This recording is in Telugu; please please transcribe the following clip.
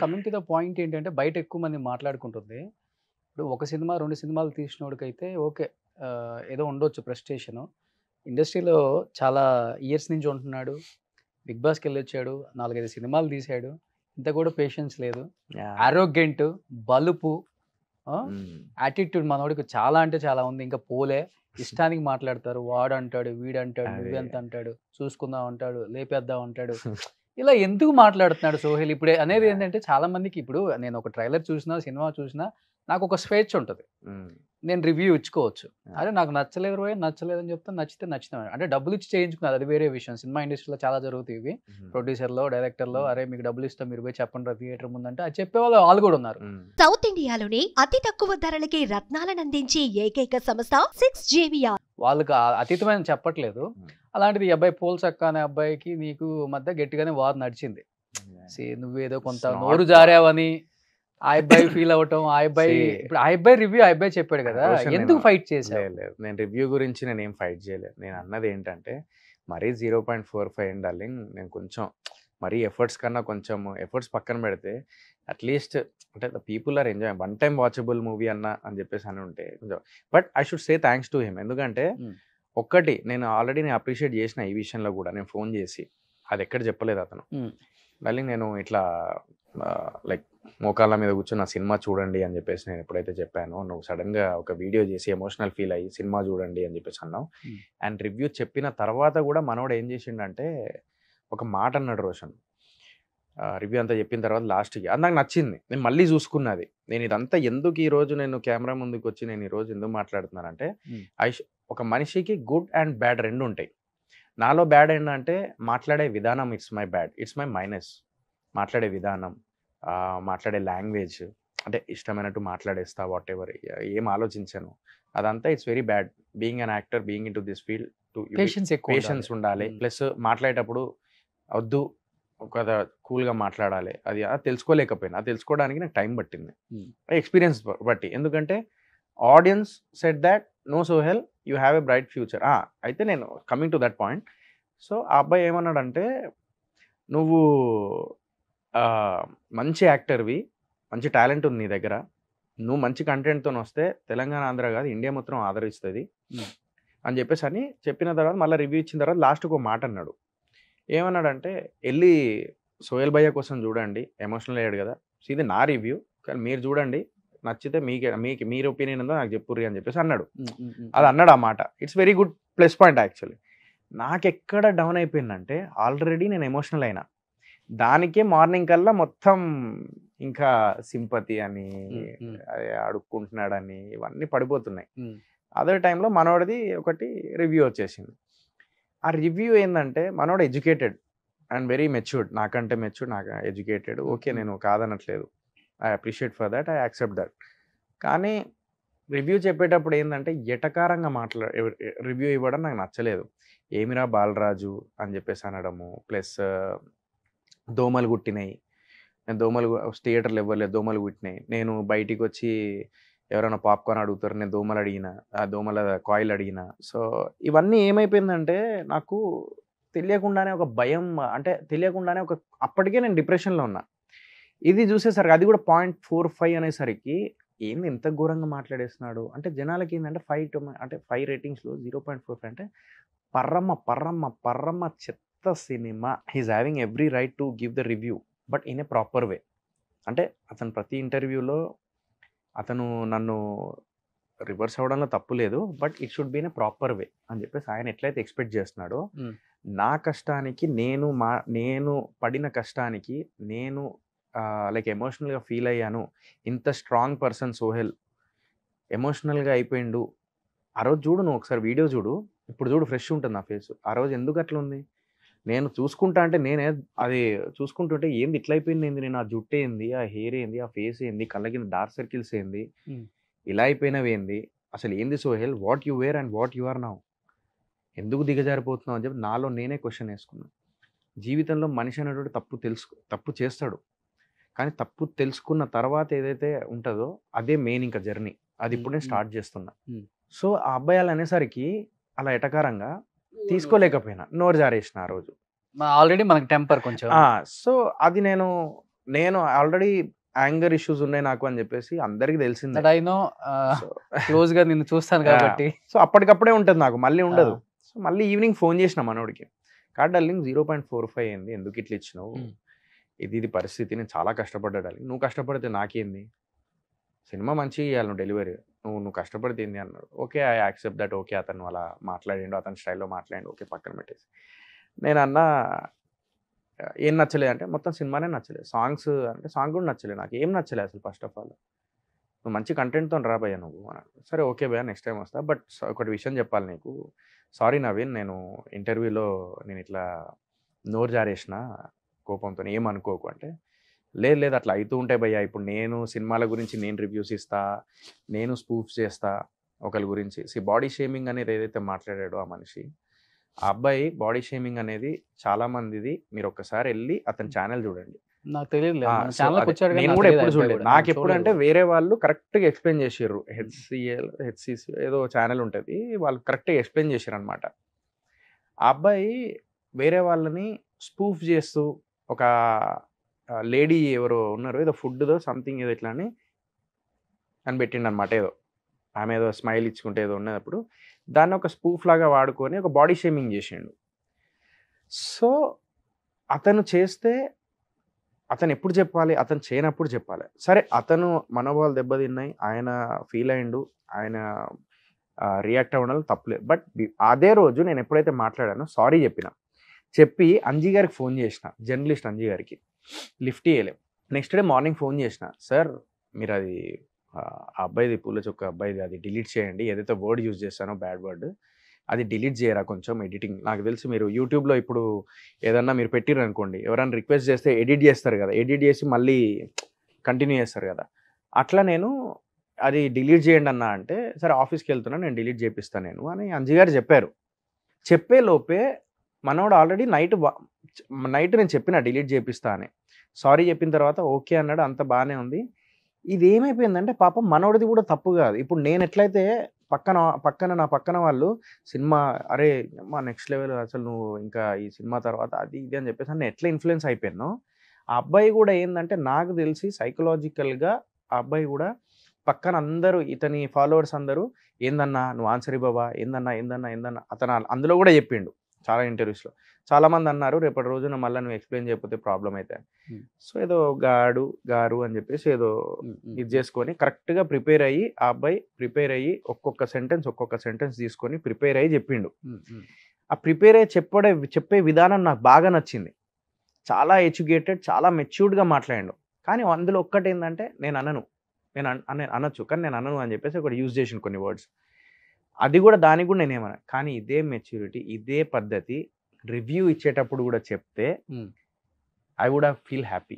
కమింగ్ టు ద పాయింట్ ఏంటంటే బయట ఎక్కువ మంది మాట్లాడుకుంటుంది. ఇప్పుడు ఒక సినిమా, 2 సినిమాలు తీసినోడికైతే ఓకే. ఏదో ఉండొచ్చు ప్రెస్టేషను. ఇండస్ట్రీలో చాలా ఇయర్స్ నుంచి ఉంటున్నాడు. 'బిగ్ బాస్'కెళ్ళొచ్చాడు. 4, 5 సినిమాలు తీశాడు. ఇంత కూడా పేషెన్స్ లేదు. యాహ్! యారోగెంట్, బలుపు, హ్మ్. యాటిట్యూడ్ మనోడికి చాలా అంటే చాలా ఉంది. ఇంకా పోలే. ఇష్టానికి మాట్లాడతారు. వాడంటాడు, వీడంటాడు, అదే. నువ్వెంత అంటాడు, చూసుకుందాం అంటాడు, లేపేద్దాం అంటాడు. ఇలా ఎందుకు మాట్లాడుతున్నాడు సోహెల్? ఇప్పుడు అనేది ఏంటంటే చాలా మందికి ఇప్పుడు నేను ఒక ట్రైలర్ చూసినా, సినిమా చూసినా నాకొక స్వేచ్ఛ ఉంటది. హ్మ్. నేను రివ్యూ ఇచ్చుకోవచ్చు. యాహ్! అరే నాకు నచ్చలేదు రోయ్, నచ్చలేదని చెప్తా, నచ్చితే నచ్చినాం. అంటే డబ్బులిచ్చి చేయించుకున్నది అది వేరే విషయం. సినిమా ఇండస్ట్రీలో చాలా జరుగుతాయి ఇవి. హ్మ్. ప్రొడ్యూసర్‌లో, డైరెక్టర్‌లో అరే మీకు డబ్బులిస్తాం మీరు పోయి చెప్పండ్రా థియేటర్ ముందంటే అది చెప్పేవాళ్ళు ఆళ్ళు కూడా ఉన్నారు. హ్మ్. సౌత్ ఇండియాలోనే అతి తక్కువ ధరలకి రత్నాలనందించే ఏకైక సంస్థ 6JVR. వాళ్ళకి అతీతమైన చెప్పట్లేదు. అలాంటిది ఈ అబ్బాయి పోల్సక్క అనే అబ్బాయికి నీకు మధ్య గట్టిగానే వార్ నడిచింది. నువ్వేదో కొంత It's not నోరు జారావని ఆ అబ్బాయి ఫీల్ అవ్వటం, ఆ అబ్బాయి See, ఇప్పుడు ఆ అబ్బాయి రివ్యూ ఆ అబ్బాయి చెప్పాడు కదా! రోషన్ ఎందుకు నేను ఫైట్ చేసావు? లేదు లేదు. నేను రివ్యూ గురించి నేనేం ఫైట్ చేయలేదు. నేను అన్నది ఏంటంటే మరీ 0.45 ఏంటి డార్లింగ్. నేను కొంచెం మరీ ఎఫర్ట్స్ కన్నా కొంచెం ఎఫర్ట్స్ పక్కన పెడితే అట్లీస్ట్ అంటే the people are enjoy one time watchable movie అని చెప్పేసి అని ఉంటే కొంచెం but I should say thanks to him. ఎందుకంటే ఒక్కటి నేను ఆల్రెడీ నేను అప్రిషియేట్ చేసిన ఈ విషయంలో కూడా నేను ఫోన్ చేసి అది ఎక్కడ చెప్పలేదు అతను. డార్లింగ్ నేను ఇట్లా లైక్ మోకాళ్ళ మీద కూర్చొని నా సినిమా చూడండి అని చెప్పేసి నేను ఎప్పుడైతే చెప్పానో నువ్వు సడన్గా ఒక వీడియో చేసి ఎమోషనల్ ఫీల్ అయ్యి సినిమా చూడండి అని చెప్పేసి అన్నావు. అండ్ రివ్యూ చెప్పిన తర్వాత కూడా మనోడు ఏం చేసిండంటే ఒక మాట అన్నాడు రోషన్. రివ్యూ అంతా చెప్పిన తర్వాత లాస్ట్కి అది నాకు నచ్చింది. నేను మళ్ళీ చూసుకున్నది. నేను ఇదంతా ఎందుకు ఈరోజు నేను కెమెరా ముందుకు వచ్చి నేను ఈరోజు ఎందుకు మాట్లాడుతున్నానంటే ఒక మనిషికి గుడ్ అండ్ బ్యాడ్ రెండు ఉంటాయి. నాలో బ్యాడ్ ఏంటంటే మాట్లాడే విధానం it's my bad, it's my minus. మాట్లాడే విధానం, మాట్లాడే లాంగ్వేజ్ అంటే ఇష్టమైనట్టు మాట్లాడేస్తా వాట్ ఎవర్ ఏం ఆలోచించాను అదంతా it's very bad. Being an actor, being in to this field patience ఉండాలి. ప్లస్ మాట్లాడేటప్పుడు వద్దు ఒక కూల్గా మాట్లాడాలి. అది తెలుసుకోలేకపోయినా అది తెలుసుకోవడానికి నాకు టైం పట్టింది, ఎక్స్పీరియన్స్ బట్టి. ఎందుకంటే audience said that no Sohel you have a bright future. అయితే నేను coming to that point. So ఆ అబ్బాయి ఏమన్నాడంటే నువ్వు మంచి యాక్టర్వి, మంచి టాలెంట్ ఉంది నీ దగ్గర, నువ్వు మంచి కంటెంట్తో వస్తే తెలంగాణ ఆంధ్ర కాదు ఇండియా మొత్తం ఆదరిస్తుంది అని చెప్పేసి అని చెప్పిన తర్వాత మళ్ళీ రివ్యూ ఇచ్చిన తర్వాత లాస్ట్కి ఒక మాట అన్నాడు. ఏమన్నాడంటే వెళ్ళి సోహెల్ భయ్య కోసం చూడండి, ఎమోషనల్ అయ్యాడు కదా, ఇది నా రివ్యూ కానీ మీరు చూడండి, నచ్చితే మీరు ఒపీనియన్ ఉందో నాకు చెప్పుర్రి అని చెప్పేసి అన్నాడు. అది అన్నాడు ఆ మాట. It's very good plus point actually. నాకెక్కడ డౌన్ అయిపోయిందంటే ఆల్రెడీ నేను ఎమోషనల్ అయినా, దానికే మార్నింగ్ కల్లా మొత్తం ఇంకా సింపతి అని అడుక్కుంటున్నాడని ఇవన్నీ పడిపోతున్నాయి. అదే టైంలో మనోడిది ఒకటి రివ్యూ వచ్చేసింది. ఆ రివ్యూ ఏంటంటే మనోడు ఎడ్యుకేటెడ్ అండ్ వెరీ మెచ్యూర్డ్, నాకంటే మెచ్యూర్డ్, నాకు ఎడ్యుకేటెడ్. ఓకే నేను కాదనట్లేదు, I appreciate for that, I accept that. కానీ రివ్యూ చెప్పేటప్పుడు ఏంటంటే ఎటకారంగా రివ్యూ ఇవ్వడం నాకు నచ్చలేదు. ఏమిరా బాలరాజు అని చెప్పేసి అనడము, ప్లస్ దోమలు కుట్టినాయి, నేను దోమలు థియేటర్లు ఇవ్వలేదు, దోమలు కుట్టినాయి, నేను బయటికి వచ్చి ఎవరైనా పాప్కార్న్ అడుగుతారు, నేను దోమలు అడిగిన, ఆ దోమల కాయిల్ అడిగిన. సో ఇవన్నీ ఏమైపోయిందంటే నాకు తెలియకుండానే ఒక భయం, అంటే తెలియకుండానే ఒక అప్పటికే నేను డిప్రెషన్లో ఉన్నా. ఇది చూసేసరికి అది కూడా 0.45 అనేసరికి ఏంది ఇంత ఘోరంగా మాట్లాడేస్తున్నాడు అంటే జనాలకి ఏంటంటే 5 రేటింగ్స్లో 0.45 అంటే పర్రమ్మ చెత్త cinema. He's having every right to give the review but in a proper వే. అంటే అతను ప్రతి ఇంటర్వ్యూలో అతను నన్ను రివర్స్ అవ్వడంలో తప్పు లేదు, but it should be in a proper way అని చెప్పేసి ఆయన ఎట్లయితే ఎక్స్పెక్ట్ చేస్తున్నాడో నా కష్టానికి నేను పడిన కష్టానికి నేను లైక్ ఎమోషనల్గా ఫీల్ అయ్యాను. ఇంత స్ట్రాంగ్ పర్సన్ సోహెల్ ఎమోషనల్గా అయిపోయిండు. ఆ రోజు చూడు, నువ్వు ఒకసారి వీడియో చూడు, ఇప్పుడు చూడు ఫ్రెష్ ఉంటుంది నా ఫేస్. ఆ రోజు ఎందుకు అట్లా ఉంది? నేను చూసుకుంటా అంటే నేనే అది చూసుకుంటుంటే ఏంది ఇట్లా అయిపోయింది, ఏంది నేను ఆ జుట్టు ఏంది, ఆ హెయిర్ ఏంది, ఆ ఫేస్ ఏంది, కళ్ళ కింద డార్క్ సర్కిల్స్ ఏంది, ఇలా అయిపోయినవి ఏంది, అసలు ఏంది Sohel, what you were and what you are now, ఎందుకు దిగజారిపోతున్నావు అని చెప్పి నాలో నేనే క్వశ్చన్ వేసుకున్నాను. జీవితంలో మనిషి అనేటువంటి తప్పు చేస్తాడు, కానీ తప్పు తెలుసుకున్న తర్వాత ఏదైతే ఉంటుందో అదే మెయిన్ ఇంకా జర్నీ. అది ఇప్పుడు నేను స్టార్ట్ చేస్తున్నా. సో ఆ అబ్బాయిలు అనేసరికి అలా ఎటకారంగా తీసుకోలేకపోయినా, నోరు జారేసిన ఆ రోజు. ఆల్రెడీ మనకి టెంపర్ కొంచెం. సో అది నేను నేను ఆల్రెడీ యాంగర్ ఇష్యూస్ ఉన్నాయి నాకు అని చెప్పేసి అందరికి తెలిసిందే. దట్ ఐ నో క్లోజ్ గా నిన్ను చూస్తాను కాబట్టి. సో అప్పటికప్పుడే ఉంటుంది నాకు, మళ్ళీ ఉండదు. సో మళ్ళీ ఈవినింగ్ ఫోన్ చేసిన మనోడికి, కాదు డార్లింగ్ 0.45 అయింది, ఎందుకు ఇట్లా ఇచ్చినావు, ఇది పరిస్థితి, నేను చాలా కష్టపడ్డా డార్లింగ్, నువ్వు కష్టపడితే నాకేంది, సినిమా మంచిగా ఇవ్వాలి, నువ్వు డెలివరీ, నువ్వు కష్టపడితే ఏంది అన్నాడు. Okay, I accept that. Okay, అతను అలా మాట్లాడిండు, అతని స్టైల్లో మాట్లాడిండు, ఓకే పక్కన పెట్టేసి నేను అన్నా ఏం నచ్చలేదు అంటే మొత్తం సినిమానే నచ్చలేదు, సాంగ్స్ అంటే సాంగ్ కూడా నచ్చలేదు, నాకు ఏం నచ్చలేదు అసలు. ఫస్ట్ ఆఫ్ ఆల్ నువ్వు మంచి కంటెంట్తో రాబోయా నువ్వు అన్నాడు. సరే ఓకే భయ్యా, నెక్స్ట్ టైం వస్తా, బట్ ఒకటి విషయం చెప్పాలి నీకు, సారీ నవీన్, నేను ఇంటర్వ్యూలో నేను ఇట్లా నోరు జారేసిన కోపంతో, ఏమనుకోకు అంటే, లేదు లేదు అట్లా అవుతూ ఉంటాయి భయ్యా, ఇప్పుడు నేను సినిమాల గురించి నేను రివ్యూస్ ఇస్తా, నేను స్పూఫ్ చేస్తా ఒకరి గురించి. బాడీ షేమింగ్ అనేది ఏదైతే మాట్లాడాడో ఆ మనిషి, ఆ అబ్బాయి బాడీ షేమింగ్ అనేది చాలా మందిది, మీరు ఒక్కసారి వెళ్ళి అతని ఛానల్ చూడండి. నాకు తెలియదు, నేను కూడా ఎప్పుడు చూడలేదు, నాకు ఎప్పుడు అంటే వేరే వాళ్ళు కరెక్ట్గా ఎక్స్ప్లెయిన్ చేసారు, హెచ్సిసి ఏదో ఛానల్ ఉంటుంది, వాళ్ళు కరెక్ట్గా ఎక్స్ప్లెయిన్ చేశారు అనమాట. ఆ అబ్బాయి వేరే వాళ్ళని స్పూఫ్ చేస్తూ, ఒక లేడీ ఎవరో ఉన్నారు, ఏదో ఫుడ్దో సంథింగ్ ఏదో ఇట్లా అని పెట్టిండు అనమాట, ఏదో ఆమె ఏదో స్మైల్ ఇచ్చుకుంటే ఏదో ఉన్నప్పుడు దాన్ని ఒక స్పూఫ్ లాగా వాడుకొని ఒక బాడీ షేమింగ్ చేసిండు. సో అతను చేస్తే అతను ఎప్పుడు చెప్పాలి, అతను చేయనప్పుడు చెప్పాలి. సరే అతను మనోభావాలు దెబ్బతిన్నాయి, ఆయన ఫీల్ అయ్యిండు, ఆయన రియాక్ట్ అవ్వడం తప్పలేదు. బట్ అదే రోజు నేను ఎప్పుడైతే మాట్లాడానో సారీ చెప్పి అంజీ గారికి ఫోన్ చేసిన, జర్నలిస్ట్ అంజీ గారికి, లిఫ్ట్ చేయలేం. నెక్స్ట్ డే మార్నింగ్ ఫోన్ చేసిన, సార్ మీరు అది ఆ అబ్బాయిది పూల చొక్క అబ్బాయిది అది డిలీట్ చేయండి, ఏదైతే వర్డ్ యూజ్ చేస్తానో బ్యాడ్ వర్డ్ అది డిలీట్ చేయరా కొంచెం ఎడిటింగ్. నాకు తెలిసి మీరు యూట్యూబ్లో ఇప్పుడు ఏదన్నా మీరు పెట్టిర్రు అనుకోండి, ఎవరైనా రిక్వెస్ట్ చేస్తే ఎడిట్ చేస్తారు కదా, ఎడిట్ చేసి మళ్ళీ కంటిన్యూ చేస్తారు కదా, అట్లా నేను అది డిలీట్ చేయండి అన్నా అంటే, సరే ఆఫీస్కి వెళ్తున్నా నేను డిలీట్ చేపిస్తాను నేను అని అంజీ గారు చెప్పారు. చెప్పే లోపే మనోడు ఆల్రెడీ నైట్ నేను చెప్పిన డిలీట్ చేపిస్తా అని, సారీ చెప్పిన తర్వాత ఓకే అన్నాడు, అంత బాగానే ఉంది. ఇది ఏమైపోయిందంటే పాపం మనోడిది కూడా తప్పు కాదు. ఇప్పుడు నేను ఎట్లయితే నా పక్కన వాళ్ళు సినిమా అరే అమ్మా నెక్స్ట్ లెవెల్ అసలు నువ్వు ఇంకా ఈ సినిమా తర్వాత అది ఇది అని చెప్పేసి నేను ఎట్లా ఇన్ఫ్లుయెన్స్ అయిపోయానో, ఆ అబ్బాయి కూడా ఏంటంటే నాకు తెలిసి సైకలాజికల్గా ఆ అబ్బాయి కూడా పక్కన అందరూ ఇతని ఫాలోవర్స్ అందరూ ఏందన్నా నువ్వు ఆన్సర్ బాబా, ఏందన్నా అతను అందులో కూడా చెప్పిండు చాలా ఇంటర్వ్యూస్లో. చాలామంది అన్నారు రేపటి రోజున మళ్ళీ నువ్వు ఎక్స్ప్లెయిన్ చేయకపోతే ప్రాబ్లం అయితే. సో ఏదో గారు అని చెప్పేసి ఏదో ఇది చేసుకొని కరెక్ట్గా ప్రిపేర్ అయ్యి, ఆ అబ్బాయి ప్రిపేర్ అయ్యి ఒక్కొక్క సెంటెన్స్ తీసుకొని ప్రిపేర్ అయ్యి చెప్పిండు. ఆ ప్రిపేర్ అయ్యి చెప్పే విధానం నాకు బాగా నచ్చింది. చాలా ఎడ్యుకేటెడ్, చాలా మెచ్యూర్డ్గా మాట్లాడాడు. కానీ అందులో ఒక్కటి ఏంటంటే నేను అనొచ్చు కానీ నేను అనను అని చెప్పేసి ఒకటి యూజ్ చేసిన కొన్ని వర్డ్స్, అది కూడా దానికి కూడా నేనేమన్నా. కానీ ఇదే మెచ్యూరిటీ, ఇదే పద్ధతి రివ్యూ ఇచ్చేటప్పుడు కూడా చెప్తే I would have feel happy.